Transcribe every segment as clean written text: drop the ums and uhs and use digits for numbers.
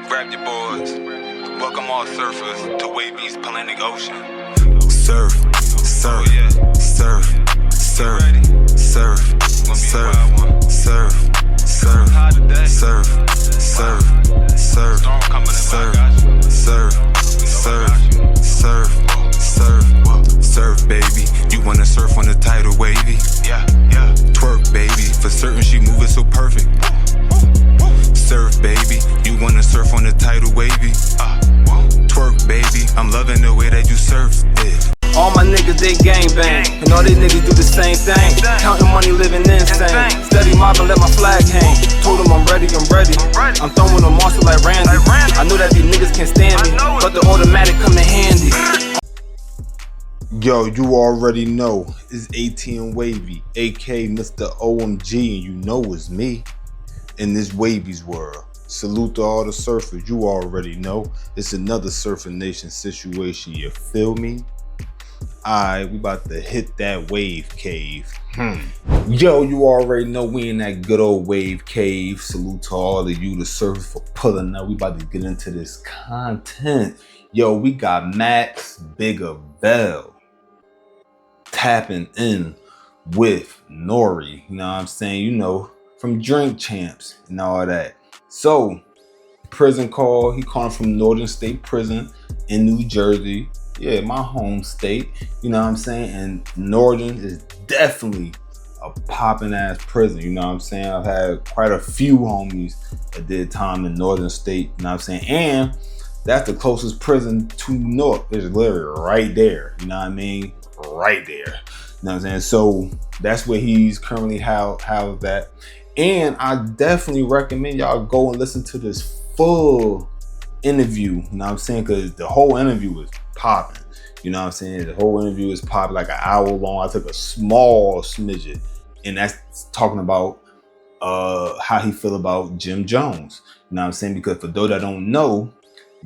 Grab your boards. Welcome all surfers to Wavvy's Atlantic Ocean. Surf, surf, surf, surf, surf, surf, surf, surf, surf, surf, surf, surf, surf, surf, surf, baby. You wanna surf on the title, Wavy? Yeah. Twerk, baby. For certain, she moving so perfect. Surf, baby. You wanna surf on the title, Wavy? Twerk, baby. I'm loving the way that you surf it. All my niggas, they gangbang, and all these niggas do the same thing. Counting money, living insane. Steady mobbing, let my flag hang. Told them I'm ready. I'm throwing them monster like Randy. I know that these niggas can't stand me, but the automatic come in handy. Yo, you already know it's ATM Wavy, aka Mr. OMG, and you know it's me in this Wavy's world. Salute to all the surfers, you already know it's another Surfing Nation situation, you feel me? Alright, we about to hit that wave cave. Yo, you already know we in that good old wave cave. Salute to all of you, the surfers, for pulling up. We about to get into this content. Yo, we got Max Bell tapping in with NORE, you know what I'm saying? You know, from Drink Champs and all that. So, prison call, he calling from Northern State Prison in New Jersey. Yeah, my home state, you know what I'm saying? And Northern is definitely a popping ass prison, you know what I'm saying? I've had quite a few homies that did time in Northern State, you know what I'm saying? And that's the closest prison to North. It's literally right there, you know what I mean? Right there, you know what I'm saying? So that's where he's currently housed at. And I definitely recommend y'all go and listen to this full interview, you know what I'm saying? Because the whole interview was popping, you know what I'm saying? The whole interview is popping, like an hour long. I took a small smidget, and that's talking about how he feel about Jim Jones, you know what I'm saying? Because for those that don't know,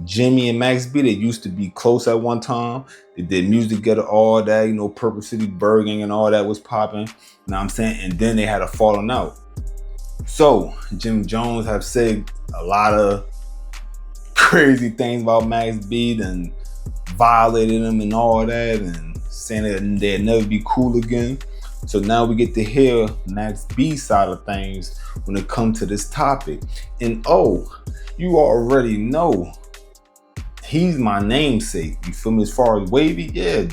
Jimmy and MaxB, they used to be close at one time. They did music together, all that, you know, Purple City, Bird Gang and all that was popping, you know what I'm saying? And then they had a falling out. So Jim Jones have said a lot of crazy things about MaxB and violated him and all that, and saying that they'd never be cool again. So now we get to hear MaxB's side of things when it comes to this topic. And you already know he's my namesake, you feel me? As far as Wavy, yeah.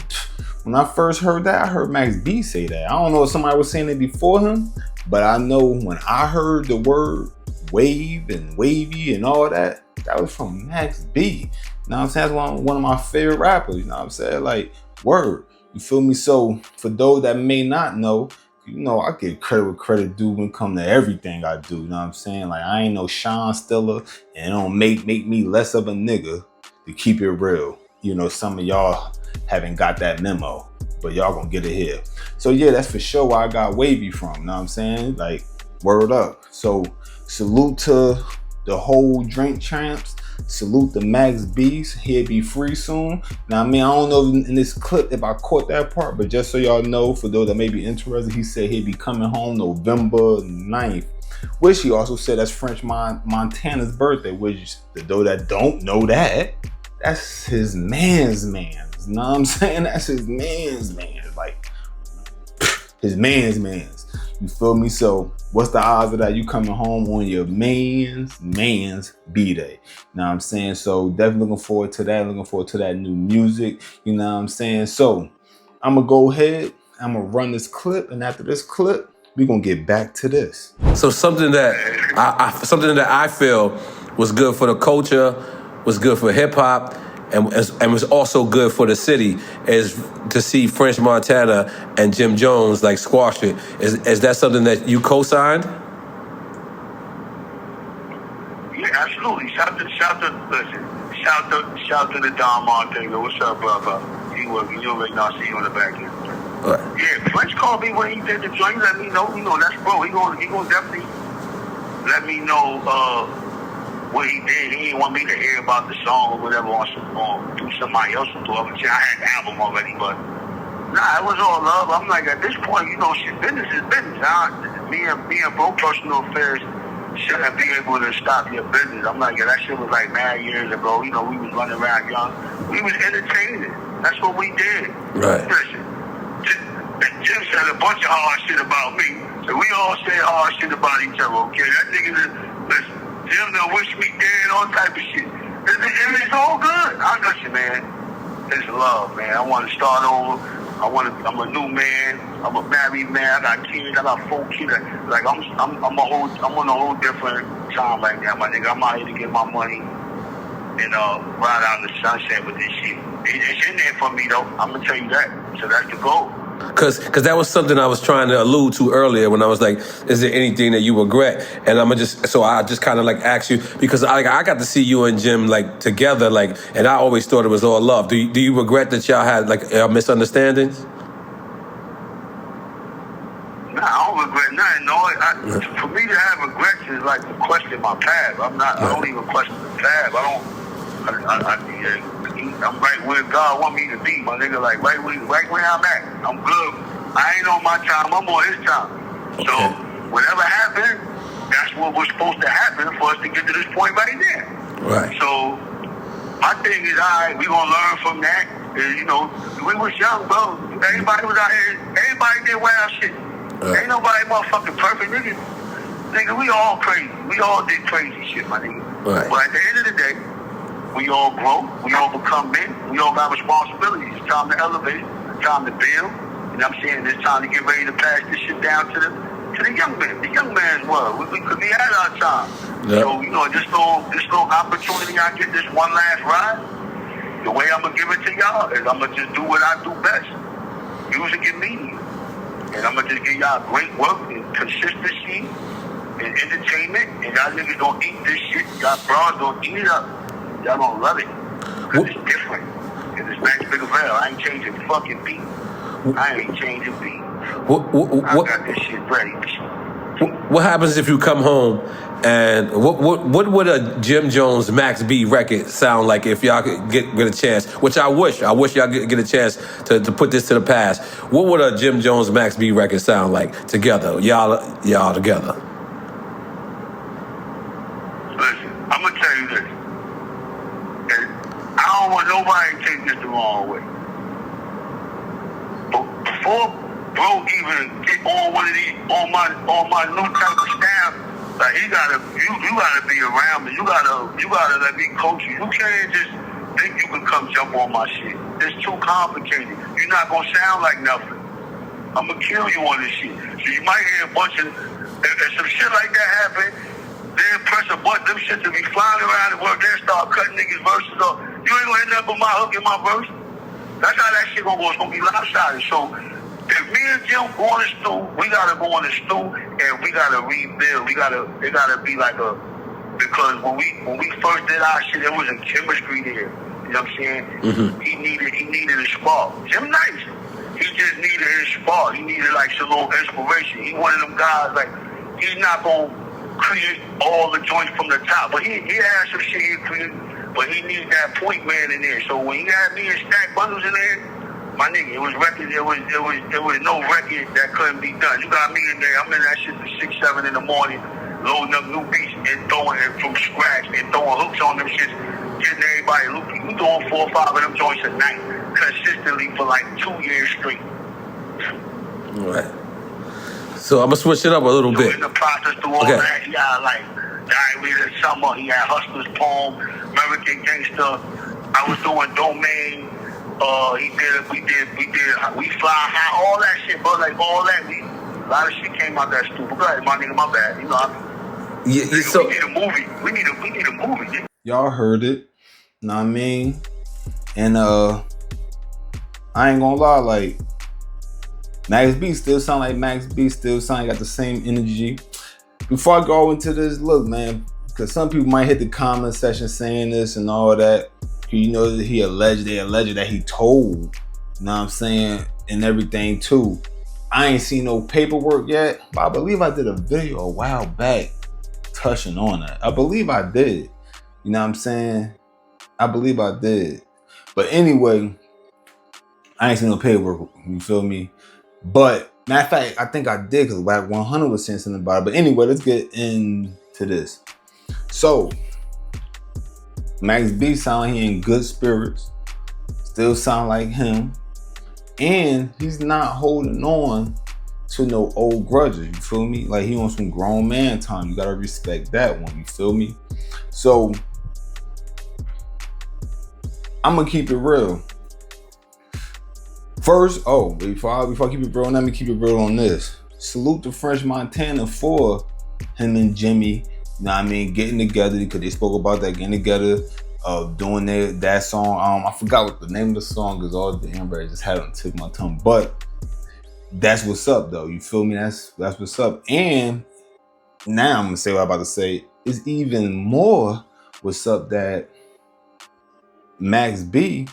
When I first heard that, I heard MaxB say that. I don't know if somebody was saying it before him, but I know when I heard the word wave and wavy and all that, that was from MaxB. You know what I'm saying? That's one of my favorite rappers, you know what I'm saying? Like, word, you feel me? So for those that may not know, you know, I get credit where credit due when it comes to everything I do, you know what I'm saying? Like, I ain't no Sean Stiller, and it don't make me less of a nigga, to keep it real. You know, some of y'all haven't got that memo, but y'all gonna get it here. So yeah, that's for sure where I got Wavy from, you know what I'm saying? Like, word up. So salute to the whole Drink Champs. Salute to MaxB. He'll be free soon. Now, I mean, I don't know in this clip if I caught that part, but just so y'all know, for those that may be interested, he said he'll be coming home November 9th, which he also said that's French Montana's birthday, which, though that don't know that, that's his man's. You know what I'm saying? That's his man's. Like, his man's. You feel me? So what's the odds of that you coming home on your man's B-Day? You know what I'm saying? So definitely looking forward to that. Looking forward to that new music. You know what I'm saying? So I'm going to go ahead. I'm going to run this clip. And after this clip, we're going to get back to this. So something that I feel was good for the culture, was good for hip hop, and was also good for the city is to see French Montana and Jim Jones like squash it. Is that something that you co-signed? Yeah, absolutely. Shout to the Don Montana. What's up, brother? You already know. I see you on the back end. Right. Yeah, French called me when he did the joint. Let me know. You know, that's bro. He gonna definitely let me know what he did. He didn't want me to hear about the song or whatever or do somebody else to it. I had the album already, but nah, it was all love. I'm like, at this point, you know, shit, business is business. Me and bro, personal affairs shouldn't be able to stop your business. I'm like, yeah, that shit was like mad years ago. You know, we was running around young. We was entertaining. That's what we did. Right. Listen, Jim said a bunch of hard shit about me. So we all said hard shit about each other, okay? That nigga, listen, Jim done wish me dead, all type of shit. It's all good. I listen, man. It's love, man. I want to start over. I'm a new man. I'm a married man. I got kids. I got 4 kids. Like I'm on a whole different time right now, my nigga. I'm out here to get my money and ride out in the sunset with this shit. It's in there for me though. I'm gonna tell you that. So that's the goal. Cause that was something I was trying to allude to earlier when I was like, is there anything that you regret? And I just kind of like ask you, because I got to see you and Jim like together, like, and I always thought it was all love. Do you regret that y'all had like misunderstandings? Nah, I don't regret nothing. No, for me to have regrets is like to question my past. I don't even question the past. I'm right where God want me to be, my nigga. Like right where I'm at. I'm good. I ain't on my time. I'm on his time. So whatever happened, that's what was supposed to happen for us to get to this point right there. Right. So my thing is, we gonna learn from that. You know, we was young, bro. Everybody was out here. Everybody did wild shit. Ain't nobody motherfucking perfect, nigga. Nigga, we all crazy. We all did crazy shit, my nigga. Right. But at the end of the day, we all grow, we all become men, we all got responsibilities. It's time to elevate, it's time to build. You know what I'm saying? It's time to get ready to pass this shit down to the young men. The young man's world. We could be at our time. Yep. So, you know, this little opportunity I get, this one last ride, the way I'm gonna give it to y'all is I'm gonna just do what I do best. Music and media. And I'm gonna just give y'all great work and consistency and entertainment, and y'all niggas gonna eat this shit. Y'all bros gonna eat it up. Y'all gonna love it. Cause it's different. And it's Max B. I ain't changing fucking beat. I ain't changing beat. I got this shit ready. What happens if you come home and what would a Jim Jones Max B record sound like if y'all could get a chance? Which I wish y'all get a chance to put this to the past. What would a Jim Jones Max B record sound like together? Y'all together. Listen, I'm gonna tell you this. I don't want nobody to take this the wrong way. But before bro even get on one of these, on my new type of style, like you gotta be around me. You gotta let me coach you. You can't just think you can come jump on my shit. It's too complicated. You're not gonna sound like nothing. I'm gonna kill you on this shit. So you might hear a bunch of, if some shit like that happen, then press a button, them shit to be flying around the world, then start cutting niggas' verses off. You ain't gonna end up with my hook in my verse. That's how that shit gonna go. It's gonna be lopsided. So if me and Jim go on the stool, we gotta go on the stool and we gotta rebuild. It gotta be like because when we first did our shit, there wasn't chemistry there. You know what I'm saying? Mm-hmm. He needed a spark. Jim nice. He just needed his spark. He needed like some little inspiration. He one of them guys like he's not gonna create all the joints from the top, but he had some shit he created. But he needs that point man in there. So when he had me and Stack Bundles in there, my nigga, it was records. It was no record that couldn't be done. You got me in there. I'm in that shit till 6, 7 in the morning, loading up new beats and throwing it from scratch and throwing hooks on them shits, getting everybody loopy. We doing 4 or 5 of them joints a night consistently for like 2 years straight. Right. So I'm gonna switch it up a little bit. In the process through all that, he had like Diary of the Summer. He had Hustler's Poem, American Gangster. I was doing Domain. We Fly High, all that shit, bro. Like all that, a lot of shit came out that stupid. Go ahead, my nigga, my bad. You know, so we need a movie. We need a movie. Y'all heard it. Know what I mean? And I ain't gonna lie, like Max B still sound like Max B, still sound like got the same energy. Before I go into this, look, man, because some people might hit the comment section saying this and all that. You know that they alleged that he told, you know what I'm saying, and everything too. I ain't seen no paperwork yet, but I believe I did a video a while back touching on that. I believe I did. You know what I'm saying? I believe I did. But anyway, I ain't seen no paperwork, you feel me? But matter of fact, I think I did because Wack 100 was saying something about it. But anyway, let's get into to this. So Max B sound he in good spirits, still sound like him, and he's not holding on to no old grudges, you feel me? Like he on some grown man time. You gotta respect that one, you feel me? So I'm gonna keep it real. First, before I keep it real, let me keep it real on this. Salute to French Montana for him and Jimmy, you know what I mean, getting together, because they spoke about that, getting together, doing that song. I forgot what the name of the song is. All the Amber just had it on the tip of my tongue, but that's what's up though. You feel me? That's what's up. And now I'm gonna say what I'm about to say. It's even more what's up that Max B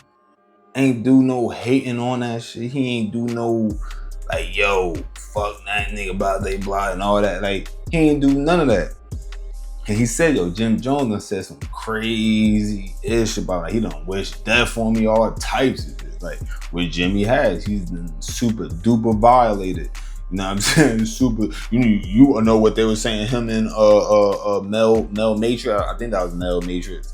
ain't do no hating on that shit. He ain't do no like, yo, fuck that nigga about they blah and all that. Like, he ain't do none of that. And he said, yo, Jim Jones done said some crazy ish about it. He done wish death on me, all types of shit. Like what Jimmy has, he's been super duper violated. You know what I'm saying? Super. You know what they were saying. Him and Mel Matrix. I think that was Mel Matrix.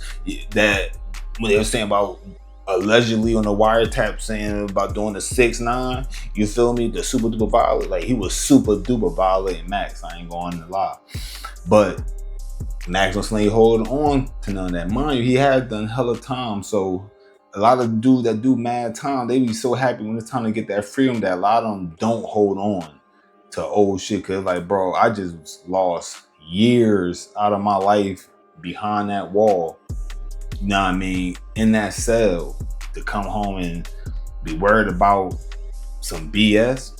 That when they were saying about allegedly on the wiretap saying about doing the 6ix9ine, you feel me? The super duper violent. Like he was super duper violating Max. I ain't going to lie, but Max was ain't holding on to none of that. Mind you, he had done hella time. So a lot of dudes that do mad time, they be so happy when it's time to get that freedom that a lot of them don't hold on to old shit. Cause like, bro, I just lost years out of my life behind that wall. You know what I mean? In that cell to come home and be worried about some BS.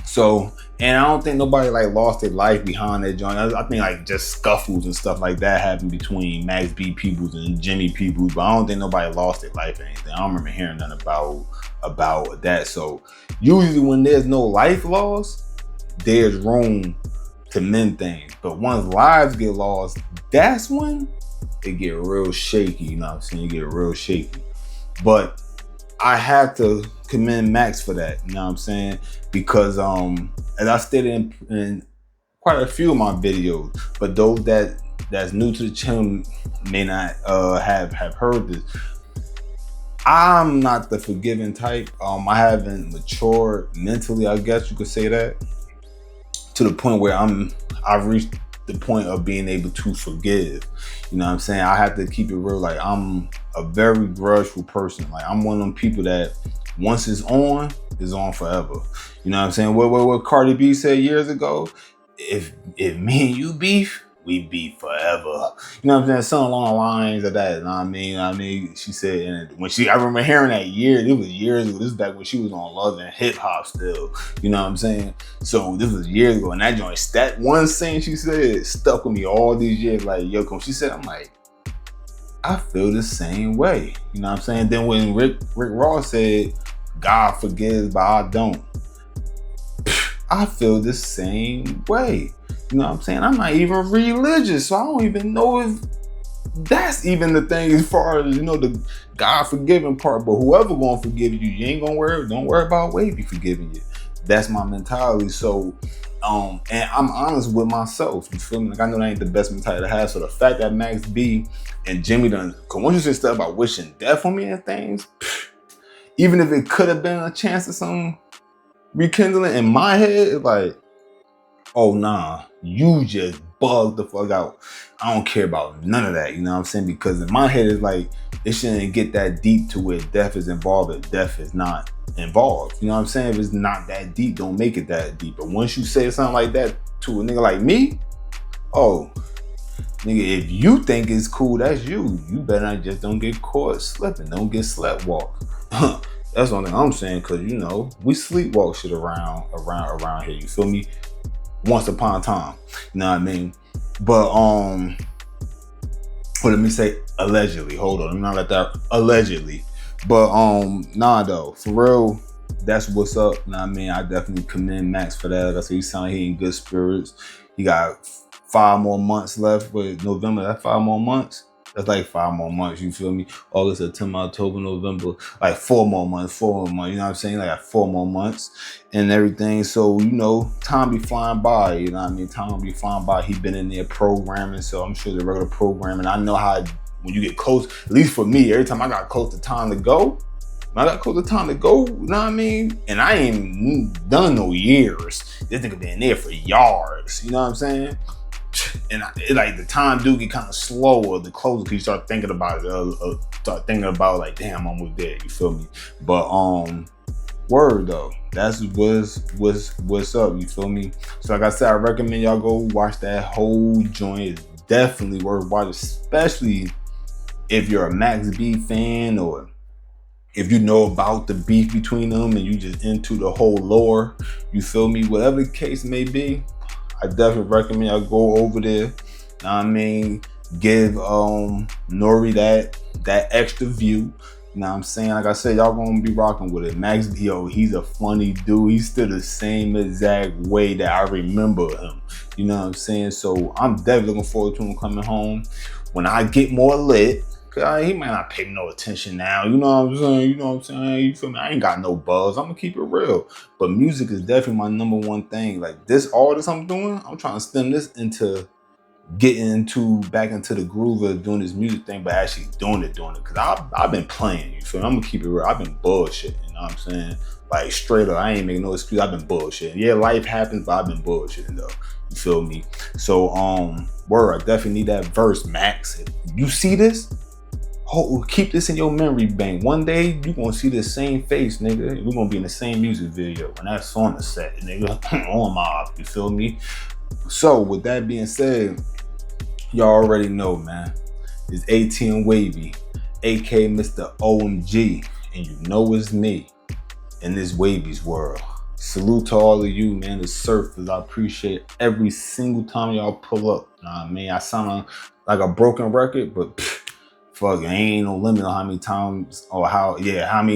So, and I don't think nobody like lost their life behind that joint. I think like just scuffles and stuff like that happened between Max B peoples and Jimmy peoples, but I don't think nobody lost their life or anything. I don't remember hearing nothing about that. So usually when there's no life loss, there's room to mend things. But once lives get lost, that's when it get real shaky. You know what I'm saying? You get real shaky. But I have to commend Max for that. You know what I'm saying? Because as I stated in quite a few of my videos, but those that's new to the channel may not have heard this. I'm not the forgiving type. I haven't matured mentally, I guess you could say that, to the point where I've reached the point of being able to forgive. You know what I'm saying? I have to keep it real. Like I'm a very grudgeful person. Like I'm one of them people that once it's on forever. You know what I'm saying? What Cardi B said years ago, if me and you beef, we beef forever. You know what I'm saying? Something along the lines of that. You know what I mean? She said, and when I remember hearing that it was years ago. This is back when she was on Love and Hip Hop still. You know what I'm saying? So this was years ago. And that joint, that one thing she said stuck with me all these years. Like, yo, come she said, I'm like, I feel the same way. You know what I'm saying? Then when Rick Ross said, God forgives, but I don't. I feel the same way. You know what I'm saying? I'm not even religious, so I don't even know if that's even the thing as far as, you know, the God forgiving part. But whoever gonna forgive you, you ain't gonna don't worry about Wavvy forgiving you. That's my mentality. So, and I'm honest with myself. You feel me? Like I know that ain't the best mentality to have. So the fact that Max B and Jimmy done, cause once you say stuff about wishing death on me and things, even if it could have been a chance of some rekindling in my head, it's like, oh nah, you just bugged the fuck out. I don't care about none of that, you know what I'm saying? Because in my head, it's like, it shouldn't get that deep to where death is involved if death is not involved. You know what I'm saying? If it's not that deep, don't make it that deep. But once you say something like that to a nigga like me, oh, nigga, if you think it's cool, that's you. You better not just don't get caught slipping. Don't get slept walk. That's the only thing I'm saying, because, you know, we sleepwalk shit around here. You feel me? Once upon a time. You know what I mean? But, let me say allegedly. Hold on. I'm not let that allegedly. But, nah, though. For real, that's what's up. You know what I mean? I definitely commend Max for that. Like I said, he sound he in good spirits. He got 5 more months left with November. That's 5 more months. That's like 5 more months, you feel me? August, September, October, November, like 4 more months, you know what I'm saying? Like 4 more months and everything. So, you know, time be flying by, you know what I mean? Time be flying by. He been in there programming, so I'm sure the regular programming. I know how when you get close, at least for me, every time I got close to time to go, you know what I mean? And I ain't done no years. This nigga been there for yards, you know what I'm saying? And like the time do get kind of slower the closer, because you start thinking about it, start thinking about like, damn, I'm with that, you feel me? But word though, that's what's up, you feel me? So like I said, I recommend y'all go watch that whole joint. It's definitely worth watching, especially if you're a Max B fan, or if you know about the beef between them and you just into the whole lore, you feel me? Whatever the case may be, I definitely recommend y'all go over there. Know what I mean? Give NORE that extra view. You know what I'm saying? Like I said, y'all gonna be rocking with it. Max, yo, he's a funny dude. He's still the same exact way that I remember him. You know what I'm saying? So I'm definitely looking forward to him coming home. When I get more lit, he might not pay no attention now. You know what I'm saying? You feel me? I ain't got no buzz. I'm gonna keep it real. But music is definitely my #1 thing. Like all this I'm doing, I'm trying to stem this into getting back into the groove of doing this music thing, but actually doing it. Cause I've been playing, you feel me? I'm gonna keep it real. I've been bullshitting, you know what I'm saying? Like straight up, I ain't making no excuse. I've been bullshitting. Yeah, life happens, but I've been bullshitting though. You feel me? So word, I definitely need that verse, Max. You see this? Keep this in your memory bank. One day you gonna see the same face, nigga. We're gonna be in the same music video, and that's on the set, nigga. On my, you feel me? So with that being said, y'all already know, man. It's ATM Wavvy, aka Mr. OMG, and you know it's me in this Wavvy's world. Salute to all of you, man, the surfers. I appreciate every single time y'all pull up. Nah, man, I sound like a broken record, but fuck, ain't no limit on how many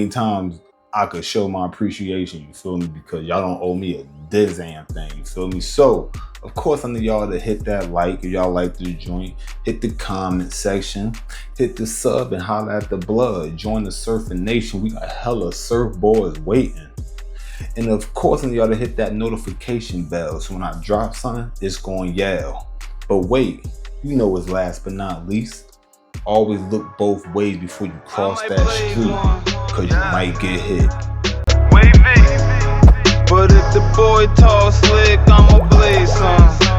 times I could show my appreciation, you feel me? Because y'all don't owe me a damn thing, you feel me? So, of course, I need y'all to hit that like if y'all like the joint. Hit the comment section. Hit the sub and holla at the blood. Join the surfing nation. We got hella surfboards waiting. And of course, I need y'all to hit that notification bell, so when I drop something, it's going yell. But wait, you know what's last but not least. Always look both ways before you cross that street, cause you might get hit. Wavvy. But if the boy tall slick, I'ma blaze some.